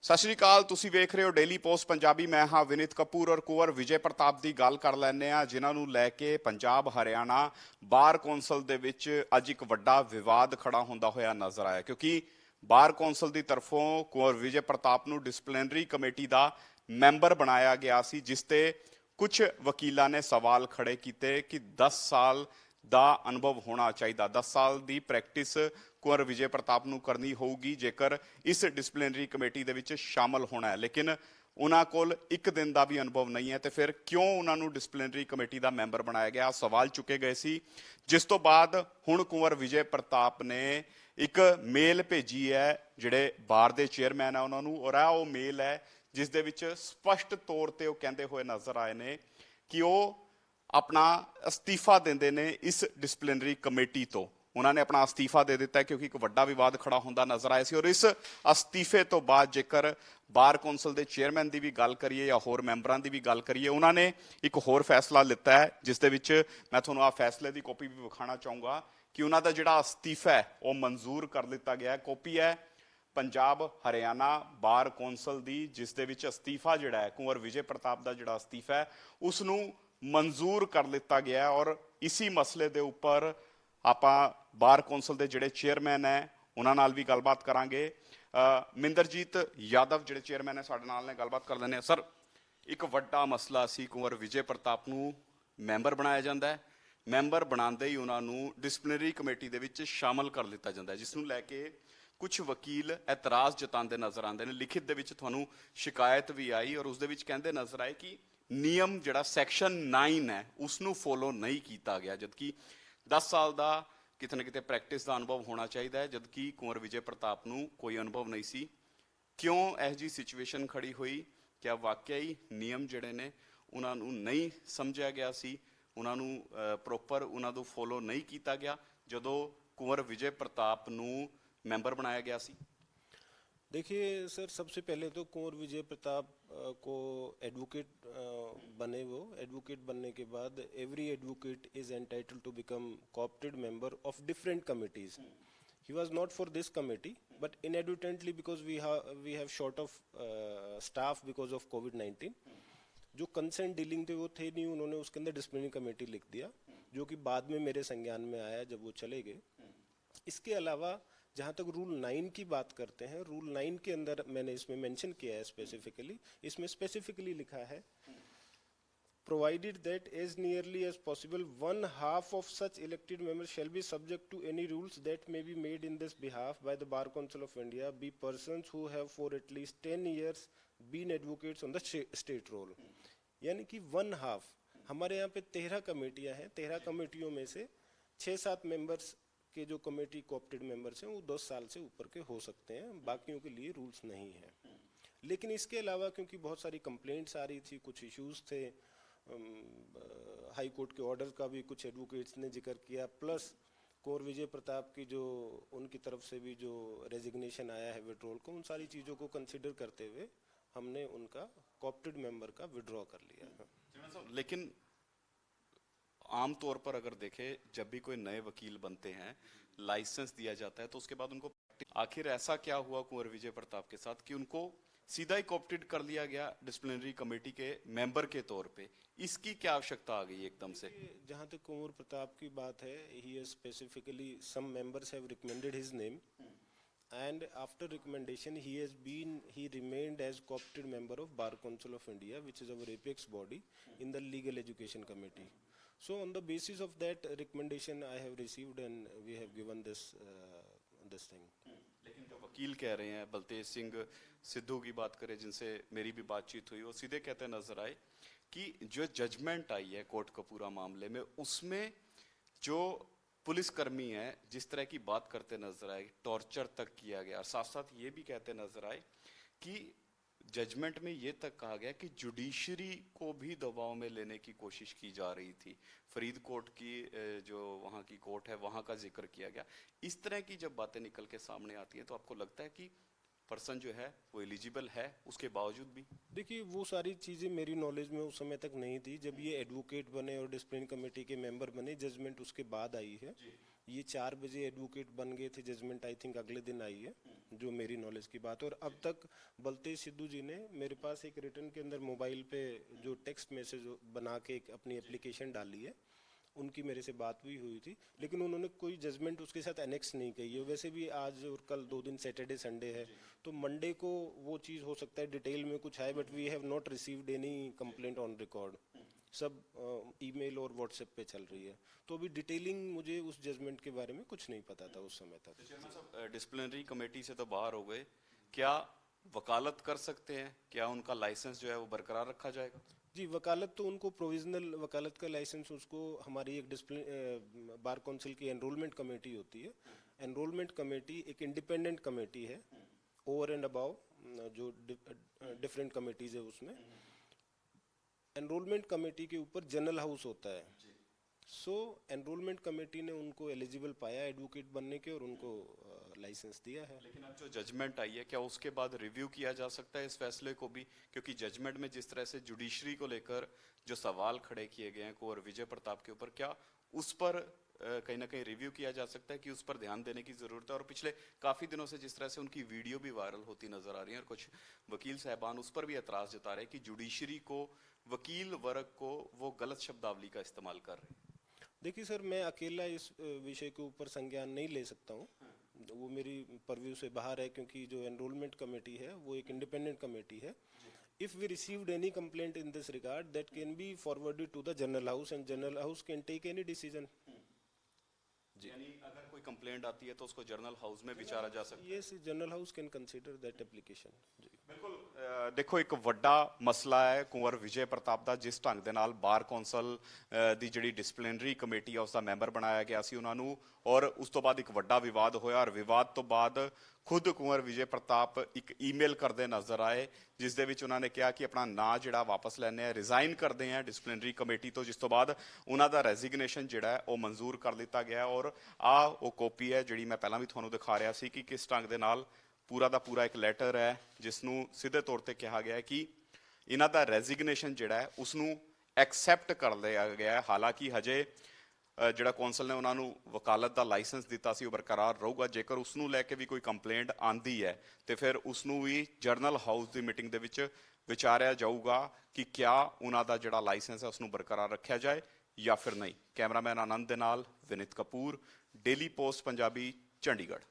ਸਤਿ ਸ਼੍ਰੀ ਅਕਾਲ। ਤੁਸੀਂ ਵੇਖ ਰਹੇ ਹੋ ਡੇਲੀ ਪੋਸਟ ਪੰਜਾਬੀ। ਮੈਂ ਹਾਂ ਵਿਨੀਤ ਕਪੂਰ ਔਰ ਕੁੰਵਰ ਵਿਜੇ ਪ੍ਰਤਾਪ ਦੀ ਗੱਲ ਕਰ ਲੈਂਦੇ ਆ, ਜਿਨ੍ਹਾਂ ਨੂੰ ਲੈ ਕੇ ਪੰਜਾਬ ਹਰਿਆਣਾ ਬਾਰ ਕੌਂਸਲ ਦੇ ਵਿੱਚ ਅੱਜ ਇੱਕ ਵੱਡਾ ਵਿਵਾਦ ਖੜਾ ਹੁੰਦਾ ਹੋਇਆ ਨਜ਼ਰ ਆਇਆ, ਕਿਉਂਕਿ ਬਾਰ ਕੌਂਸਲ ਦੀ ਤਰਫੋਂ ਕੁੰਵਰ ਵਿਜੇ ਪ੍ਰਤਾਪ ਨੂੰ ਡਿਸਪਲਿਨਰੀ ਕਮੇਟੀ ਦਾ ਮੈਂਬਰ ਬਣਾਇਆ ਗਿਆ ਸੀ, ਜਿਸ ਤੇ ਕੁਝ ਵਕੀਲਾਂ ਨੇ ਸਵਾਲ ਖੜੇ ਕੀਤੇ ਕਿ 10 ਸਾਲ ਦਾ ਅਨੁਭਵ ਹੋਣਾ ਚਾਹੀਦਾ, 10 ਸਾਲ ਦੀ ਪ੍ਰੈਕਟਿਸ ਕੁੰਵਰ ਵਿਜੇ ਪ੍ਰਤਾਪ ਨੂੰ ਕਰਨੀ ਹੋਊਗੀ ਜੇਕਰ ਇਸ ਡਿਸਪਲਿਨਰੀ ਕਮੇਟੀ ਦੇ ਵਿੱਚ ਸ਼ਾਮਲ ਹੋਣਾ ਹੈ। ਲੇਕਿਨ ਉਹਨਾਂ ਕੋਲ ਇੱਕ ਦਿਨ ਦਾ ਵੀ ਅਨੁਭਵ ਨਹੀਂ ਹੈ, ਤੇ ਫਿਰ ਕਿਉਂ ਉਹਨਾਂ ਨੂੰ ਡਿਸਪਲਿਨਰੀ ਕਮੇਟੀ ਦਾ ਮੈਂਬਰ ਬਣਾਇਆ ਗਿਆ, ਸਵਾਲ ਚੁੱਕੇ ਗਏ ਸੀ। ਜਿਸ ਤੋਂ ਬਾਅਦ ਹੁਣ ਕੁੰਵਰ ਵਿਜੇ ਪ੍ਰਤਾਪ ਨੇ ਇੱਕ ਮੇਲ ਭੇਜੀ ਹੈ ਜਿਹੜੇ ਬਾਰ ਦੇ ਚੇਅਰਮੈਨ ਹੈ ਉਹਨਾਂ ਨੂੰ, ਔਰ ਇਹ ਉਹ ਮੇਲ ਹੈ ਜਿਸ ਦੇ ਵਿੱਚ ਸਪਸ਼ਟ ਤੌਰ ਤੇ ਉਹ ਕਹਿੰਦੇ ਹੋਏ ਨਜ਼ਰ ਆਏ ਨੇ ਕਿ ਉਹ ਆਪਣਾ ਅਸਤੀਫਾ ਦਿੰਦੇ ਨੇ ਇਸ ਡਿਸਪਲਿਨਰੀ ਕਮੇਟੀ ਤੋਂ। ਉਹਨਾਂ ਨੇ ਆਪਣਾ ਅਸਤੀਫਾ ਦੇ ਦਿੱਤਾ ਕਿਉਂਕਿ ਇੱਕ ਵੱਡਾ ਵਿਵਾਦ ਖੜਾ ਹੁੰਦਾ ਨਜ਼ਰ ਆਇਆ ਸੀ। ਔਰ ਇਸ ਅਸਤੀਫੇ ਤੋਂ ਬਾਅਦ ਜੇਕਰ ਬਾਰ ਕੌਂਸਲ ਦੇ ਚੇਅਰਮੈਨ ਦੀ ਵੀ ਗੱਲ ਕਰੀਏ ਜਾਂ ਹੋਰ ਮੈਂਬਰਾਂ ਦੀ ਵੀ ਗੱਲ ਕਰੀਏ, ਉਹਨਾਂ ਨੇ ਇੱਕ ਹੋਰ ਫੈਸਲਾ ਲਿੱਤਾ ਹੈ, ਜਿਸ ਦੇ ਵਿੱਚ ਮੈਂ ਤੁਹਾਨੂੰ ਆਹ ਫੈਸਲੇ ਦੀ ਕਾਪੀ ਵੀ ਵਿਖਾਉਣਾ ਚਾਹੂੰਗਾ ਕਿ ਉਹਨਾਂ ਦਾ ਜਿਹੜਾ ਅਸਤੀਫਾ ਹੈ ਉਹ ਮਨਜ਼ੂਰ ਕਰ ਲਿੱਤਾ ਗਿਆ ਹੈ। ਕਾਪੀ ਹੈ ਪੰਜਾਬ ਹਰਿਆਣਾ ਬਾਰ ਕੌਂਸਲ ਦੀ, ਜਿਸ ਦੇ ਵਿੱਚ ਅਸਤੀਫਾ ਜਿਹੜਾ ਹੈ ਕੁੰਵਰ ਵਿਜੇ ਪ੍ਰਤਾਪ ਦਾ ਜਿਹੜਾ ਅਸਤੀਫਾ ਹੈ ਉਸ ਨੂੰ ਮਨਜ਼ੂਰ ਕਰ ਲਿੱਤਾ ਗਿਆ ਹੈ। ਔਰ ਇसी ਮਸਲੇ ਦੇ ਉੱਪਰ ਆਪਾਂ ਬਾਰ ਕੌਂਸਲ ਦੇ ਜਿਹੜੇ ਚੇਅਰਮੈਨ ਹੈ ਉਹਨਾਂ ਨਾਲ ਵੀ ਗੱਲਬਾਤ ਕਰਾਂਗੇ। ਮਿੰਦਰਜੀਤ ਯਾਦਵ ਜਿਹੜੇ ਚੇਅਰਮੈਨ ਹੈ ਸਾਡੇ ਨਾਲ ਨੇ, ਗੱਲਬਾਤ ਕਰ ਲੈਂਦੇ ਹਾਂ। ਸਰ, ਇੱਕ ਵੱਡਾ ਮਸਲਾ ਸੀ, ਕੁੰਵਰ ਵਿਜੇ ਪ੍ਰਤਾਪ ਨੂੰ ਮੈਂਬਰ ਬਣਾਇਆ ਜਾਂਦਾ ਹੈ, ਮੈਂਬਰ ਬਣਾਉਂਦੇ ਹੀ ਉਹਨਾਂ ਨੂੰ ਡਿਸਪਲਿਨਰੀ ਕਮੇਟੀ ਦੇ ਵਿੱਚ ਸ਼ਾਮਲ ਕਰ ਲਿੱਤਾ ਜਾਂਦਾ ਹੈ, ਜਿਸ ਨੂੰ ਲੈ ਕੇ ਕੁਝ ਵਕੀਲ ਇਤਰਾਜ਼ ਜਤਾਉਂਦੇ ਨਜ਼ਰ ਆਉਂਦੇ ਨੇ। ਲਿਖਿਤ ਦੇ ਵਿੱਚ ਤੁਹਾਨੂੰ ਸ਼ਿਕਾਇਤ ਵੀ ਆਈ ਔਰ ਉਸ ਦੇ ਵਿੱਚ ਕਹਿੰਦੇ ਨਜ਼ਰ ਆਏ ਕਿ ਨਿਯਮ ਜਿਹੜਾ ਸੈਕਸ਼ਨ 9 ਹੈ ਉਸ ਨੂੰ ਫੋਲੋ ਨਹੀਂ ਕੀਤਾ ਗਿਆ, ਜਦਕਿ 10 ਸਾਲ ਦਾ ਕਿਤੇ ਨਾ ਕਿਤੇ ਪ੍ਰੈਕਟਿਸ ਦਾ ਅਨੁਭਵ ਹੋਣਾ ਚਾਹੀਦਾ ਹੈ, ਜਦਕਿ ਕੁੰਵਰ ਵਿਜੇ ਪ੍ਰਤਾਪ ਨੂੰ ਕੋਈ ਅਨੁਭਵ ਨਹੀਂ ਸੀ। ਕਿਉਂ ਇਹੋ ਜਿਹੀ ਸਿਚੁਏਸ਼ਨ ਖੜੀ ਹੋਈ? ਕਿਆ ਵਾਕਿਆ ਹੀ ਨਿਯਮ ਜਿਹੜੇ ਨੇ ਉਹਨਾਂ ਨੂੰ ਨਹੀਂ ਸਮਝਿਆ ਗਿਆ ਸੀ, ਉਹਨਾਂ ਨੂੰ ਪ੍ਰੋਪਰ ਉਹਨਾਂ ਨੂੰ ਫੋਲੋ ਨਹੀਂ ਕੀਤਾ ਗਿਆ ਜਦੋਂ ਕੁੰਵਰ ਵਿਜੇ प्रताप ਨੂੰ ਮੈਂਬਰ ਬਣਾਇਆ ਗਿਆ ਸੀ? देखिए सर, सबसे पहले तो कुंवर विजय प्रताप को एडवोकेट बने। वो एडवोकेट बनने के बाद every advocate is entitled to become coopted member of different committees. He was not for this committee but inadvertently because we have short of staff because of कोविड-19, जो कंसर्न डीलिंग थे वो थे नहीं, उन्होंने उसके अंदर डिसिप्लिनरी कमेटी लिख दिया, जो कि बाद में मेरे संज्ञान में आया जब वो चले गए। इसके अलावा जहाँ तक रूल 9 की बात करते हैं, रूल 9 के अंदर मैंने इसमें मेंशन किया है स्पेसिफिकली, इसमें स्पेसिफिकली लिखा है provided that as nearly as possible 1/2 of such elected members shall be subject to any rules that may be made in this behalf by the Bar Council of India be persons who have for at least 10 years been advocates on the state roll. यानी कि 1/2, हमारे यहाँ पे 13 कमेटियाँ हैं, 13 कमेटियों में से 6-7 members के जो कमेटी कोऑप्टेड मेंबर्स हैं वो 10 साल से ऊपर के हो सकते हैं, बाकियों के लिए रूल्स नहीं है। लेकिन इसके अलावा क्योंकि बहुत सारी कंप्लेंट्स आ रही थी, कुछ इश्यूज थे, हाई कोर्ट के ऑर्डर का भी कुछ एडवोकेट्स ने जिक्र किया, प्लस कुंवर विजय प्रताप की जो उनकी तरफ से भी जो रेजिग्नेशन आया है विड्रॉल को, उन सारी चीज़ों को कंसिडर करते हुए हमने उनका कोऑप्टेड मेंबर का विड्रॉ कर लिया। लेकिन आमतौर पर अगर देखें, जब भी कोई नए वकील बनते हैं, लाइसेंस दिया जाता है तो उसके बाद उनको, आखिर ऐसा क्या हुआ कुंवर विजय प्रताप के साथ कि उनको सीधा ही कोऑप्टेड कर लिया गया डिसिप्लिनरी कमेटी के मेंबर के तौर पे? इसकी क्या आवश्यकता आ गई एकदम से? जहाँ तक कुंवर प्रताप की बात है, he has specifically some members have recommended his name and after recommendation he remained as co-opted member of Bar Council of India, which is our apex body in the legal education committee. So on the basis of that recommendation I have received and we have given this thing. लेकिन जो वकील कह रहे हैं, बलतेज सिंह सिद्धू की बात करें जिनसे मेरी भी बातचीत हुई, वो सीधे कहते नजर आए कि जो जजमेंट आई है कोर्ट कपूरा मामले में, उसमें जो पुलिसकर्मी है जिस तरह की बात करते नजर आए, टॉर्चर तक किया गया। साथ साथ ये भी कहते नजर आए कि जजमेंट में ये तक कहा गया कि जुडिशरी को भी दबाव में लेने की कोशिश की जा रही थी। फरीदकोट की जो वहाँ की कोर्ट है वहाँ का जिक्र किया गया। इस तरह की जब बातें निकल के सामने आती हैं तो आपको लगता है कि पर्सन जो है वो एलिजिबल है उसके बावजूद भी? देखिए, वो सारी चीज़ें मेरी नॉलेज में उस समय तक नहीं थी जब ये एडवोकेट बने और डिसिप्लिन कमेटी के मेंबर बने, जजमेंट उसके बाद आई है। ये 4 बजे एडवोकेट बन गए थे, जजमेंट आई थिंक अगले दिन आई है, जो मेरी नॉलेज की बात है। और अब तक बलतेज सिद्धू जी ने मेरे पास एक रिटर्न के अंदर मोबाइल पे जो टेक्स्ट मैसेज बना के एक अपनी एप्लीकेशन डाली है, उनकी मेरे से बात भी हुई थी, लेकिन उन्होंने कोई जजमेंट उसके साथ एनेक्स नहीं कही है। वैसे भी आज और कल 2 दिन सैटरडे संडे है, तो मंडे को वो चीज़ हो सकता है डिटेल में कुछ आए, but we have not received any complaint on record. सब ईमेल और व्हाट्सएप पे चल रही है, तो अभी डिटेलिंग मुझे उस जजमेंट के बारे में कुछ नहीं पता था उस समय तक। चेयरमैन साहब, डिसिप्लिनरी कमेटी से तो बाहर हो गए, क्या वकालत कर सकते हैं? क्या उनका लाइसेंस जो है वो बरकरार रखा जाएगा? जी, वकालत तो उनको प्रोविजनल वकालत का लाइसेंस, उसको हमारी एक डिसिप्लिन बार काउंसिल की एनरोलमेंट कमेटी होती है। एनरोलमेंट कमेटी एक इंडिपेंडेंट कमेटी है ओवर एंड अबाउ जो डिफरेंट कमेटीज है उसमें। एनरोलमेंट कमेटी के ऊपर जनरल हाउस होता है, सो एनरोलमेंट कमेटी ने उनको एलिजिबल पाया एडवोकेट बनने के और उनको लाइसेंस दिया है। लेकिन अब जो जजमेंट आई है, क्या उसके बाद रिव्यू किया जा सकता है इस फैसले को भी? क्योंकि जजमेंट में जिस तरह से जुडिशरी को लेकर जो सवाल खड़े किए गए हैं कुंवर विजय प्रताप के ऊपर, क्या उस पर कहीं ना कहीं रिव्यू किया जा सकता है कि उस पर ध्यान देने की जरूरत है? और पिछले काफी दिनों से जिस तरह से उनकी वीडियो भी वायरल होती नजर आ रही है और कुछ वकील साहबान उस पर भी एतराज जता रहे हैं कि जुडिशरी को, वकील वर्ग को वो गलत शब्दावली का इस्तेमाल कर रहे हैं। देखिए सर, मैं अकेला इस विषय के ऊपर संज्ञान नहीं ले सकता हूँ, वो मेरी परव्यू से बाहर है, क्योंकि जो एनरोलमेंट कमेटी है वो एक इंडिपेंडेंट कमेटी है। If we received any complaint in this regard, that can be forwarded to the general house and general house can take any decision. यानी अगर कोई कंप्लेंट आती है तो उसको जर्नल हाउस में विचारा जा सकता है? Yes, general house can consider that application. जी ਬਿਲਕੁਲ ਦੇਖੋ, ਇੱਕ ਵੱਡਾ ਮਸਲਾ ਹੈ ਕੁੰਵਰ ਵਿਜੇ ਪ੍ਰਤਾਪ ਦਾ, ਜਿਸ ਢੰਗ ਦੇ ਨਾਲ ਬਾਰ ਕੌਂਸਲ ਦੀ ਜਿਹੜੀ ਡਿਸਪਲਿਨਰੀ ਕਮੇਟੀ ਆ ਉਸ ਦਾ ਮੈਂਬਰ ਬਣਾਇਆ ਗਿਆ ਸੀ ਉਹਨਾਂ ਨੂੰ, ਔਰ ਉਸ ਤੋਂ ਬਾਅਦ ਇੱਕ ਵੱਡਾ ਵਿਵਾਦ ਹੋਇਆ, ਔਰ ਵਿਵਾਦ ਤੋਂ ਬਾਅਦ ਖੁਦ ਕੁੰਵਰ ਵਿਜੇ ਪ੍ਰਤਾਪ ਇੱਕ ਈਮੇਲ ਕਰਦੇ ਨਜ਼ਰ ਆਏ, ਜਿਸ ਦੇ ਵਿੱਚ ਉਹਨਾਂ ਨੇ ਕਿਹਾ ਕਿ ਆਪਣਾ ਨਾਂ ਜਿਹੜਾ ਵਾਪਸ ਲੈਣੇ ਆ, ਰਿਜ਼ਾਈਨ ਕਰਦੇ ਆ ਡਿਸਪਲਿਨਰੀ ਕਮੇਟੀ ਤੋਂ, ਜਿਸ ਤੋਂ ਬਾਅਦ ਉਹਨਾਂ ਦਾ ਰੈਜ਼ਿਗਨੇਸ਼ਨ ਜਿਹੜਾ ਹੈ ਉਹ ਮਨਜ਼ੂਰ ਕਰ ਦਿੱਤਾ ਗਿਆ। ਔਰ ਆ ਉਹ ਕਾਪੀ ਹੈ ਜਿਹੜੀ ਮੈਂ ਪਹਿਲਾਂ ਵੀ ਤੁਹਾਨੂੰ ਦਿਖਾ ਰਿਹਾ ਸੀ ਕਿ ਕਿਸ ਢੰਗ ਦੇ ਨਾਲ ਪੂਰਾ ਦਾ ਪੂਰਾ ਇੱਕ ਲੈਟਰ ਹੈ, ਜਿਸ ਨੂੰ ਸਿੱਧੇ ਤੌਰ ਤੇ ਕਿਹਾ ਗਿਆ ਹੈ ਕਿ ਇਹਨਾਂ ਦਾ ਰੈਜ਼ਿਗਨੇਸ਼ਨ ਜਿਹੜਾ ਹੈ ਉਸ ਨੂੰ ਐਕਸੈਪਟ ਕਰ ਲਿਆ ਗਿਆ ਹੈ। ਹਾਲਾਂਕਿ ਹਜੇ ਜਿਹੜਾ ਕੌਂਸਲ ਨੇ ਉਹਨਾਂ ਨੂੰ ਵਕਾਲਤ ਦਾ ਲਾਇਸੈਂਸ ਦਿੱਤਾ ਸੀ ਉਹ ਬਰਕਰਾਰ ਰਹੂਗਾ। ਜੇਕਰ ਉਸ ਨੂੰ ਲੈ ਕੇ ਵੀ ਕੋਈ ਕੰਪਲੇਂਟ ਆਂਦੀ ਹੈ ਤੇ ਫਿਰ ਉਸ ਨੂੰ ਵੀ ਜਰਨਲ ਹਾਊਸ ਦੀ ਮੀਟਿੰਗ ਦੇ ਵਿੱਚ ਵਿਚਾਰਿਆ ਜਾਊਗਾ ਕਿ ਕਿਆ ਉਹਨਾਂ ਦਾ ਜਿਹੜਾ ਲਾਇਸੈਂਸ ਹੈ ਉਸ ਨੂੰ ਬਰਕਰਾਰ ਰੱਖਿਆ ਜਾਏ ਜਾਂ ਫਿਰ ਨਹੀਂ। ਕੈਮਰਾਮੈਨ ਆਨੰਦ ਦੇ ਨਾਲ ਵਿਨਿਤ ਕਪੂਰ, ਡੇਲੀ ਪੋਸਟ ਪੰਜਾਬੀ, ਚੰਡੀਗੜ੍ਹ।